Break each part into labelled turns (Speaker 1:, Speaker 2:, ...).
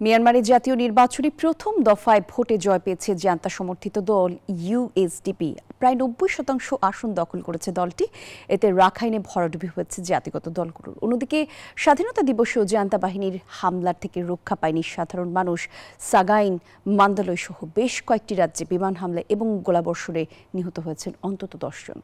Speaker 1: মিয়ানমারের জাতীয় নির্বাচনে প্রথম দফায় ভোটে জয় পেয়েছে জান্তা সমর্থিত দল ইউএসডিপি। প্রায় ৯০% আসন দখল করেছে দলটি। এতে রাখাইনে ভরাডুবি হয়েছে জাতিগত দলগুলোর। অন্যদিকে স্বাধীনতা দিবসেও জান্তা বাহিনীর হামলার থেকে রক্ষা পায়নি সাধারণ মানুষ। সাগাইন, মান্দালয় সহ বেশ কয়েকটি রাজ্যে বিমান হামলা এবং গোলাবর্ষণে নিহত হয়েছেন অন্তত ১০ জন।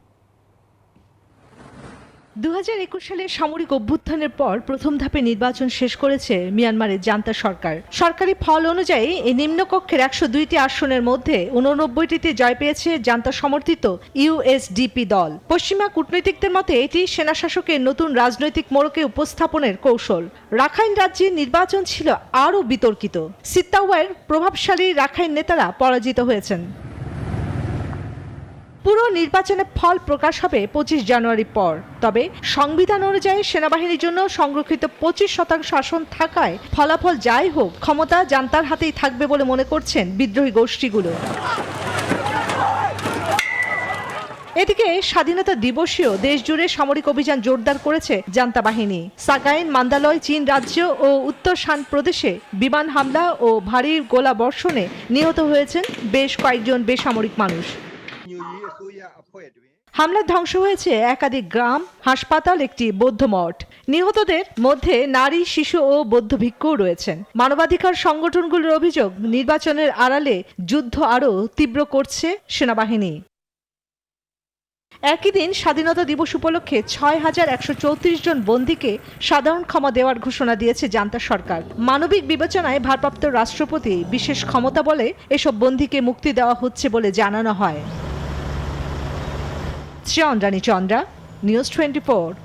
Speaker 2: ২০২১ সালের সামরিক অভ্যুত্থানের পর প্রথম ধাপে নির্বাচন শেষ করেছে মিয়ানমারের জান্তা সরকার। সরকারি ফল অনুযায়ী এই নিম্নকক্ষের ১০২টি আসনের মধ্যে ৮৯টিতে জয় পেয়েছে জান্তা সমর্থিত ইউএসডিপি দল। পশ্চিমা কূটনীতিকদের মতে এটি সেনাশাসকের নতুন রাজনৈতিক মোড়কে উপস্থাপনের কৌশল। রাখাইন রাজ্যে নির্বাচন ছিল আরও বিতর্কিত। সিত্তাওয়ের প্রভাবশালী রাখাইন নেতারা পরাজিত হয়েছেন। পুরো নির্বাচনের ফল প্রকাশ হবে ২৫ জানুয়ারি পর। তবে সংবিধান অনুযায়ী সেনাবাহিনীর জন্য সংরক্ষিত ২৫% আসন থাকায় ফলাফল যাই হোক, ক্ষমতা জান্তার হাতেই থাকবে বলে মনে করছেন বিদ্রোহী গোষ্ঠীগুলো। এদিকে স্বাধীনতা দিবসেও দেশজুড়ে সামরিক অভিযান জোরদার করেছে জান্তা বাহিনী। সাগাইন, মান্দালয়, চীন রাজ্য ও উত্তর শান প্রদেশে বিমান হামলা ও ভারী গোলাবর্ষণে নিহত হয়েছেন বেশ কয়েকজন বেসামরিক মানুষ। হামলায় ধ্বংস হয়েছে একাধিক গ্রাম, হাসপাতাল, একটি বৌদ্ধ মঠ। নিহতদের মধ্যে নারী, শিশু ও বৌদ্ধ ভিক্ষুও রয়েছেন। মানবাধিকার সংগঠনগুলোর অভিযোগ, নির্বাচনের আড়ালে যুদ্ধ আরও তীব্র করছে সেনাবাহিনী। একই দিন স্বাধীনতা দিবস উপলক্ষে ৬,১৩৪ জন বন্দীকে সাধারণ ক্ষমা দেওয়ার ঘোষণা দিয়েছে জান্তা সরকার। মানবিক বিবেচনায় ভারপ্রাপ্ত রাষ্ট্রপতি বিশেষ ক্ষমতা বলে এসব বন্দীকে মুক্তি দেওয়া হচ্ছে বলে জানানো হয়। চন্দ্রানী চন্দ্রা, নিউজ 24।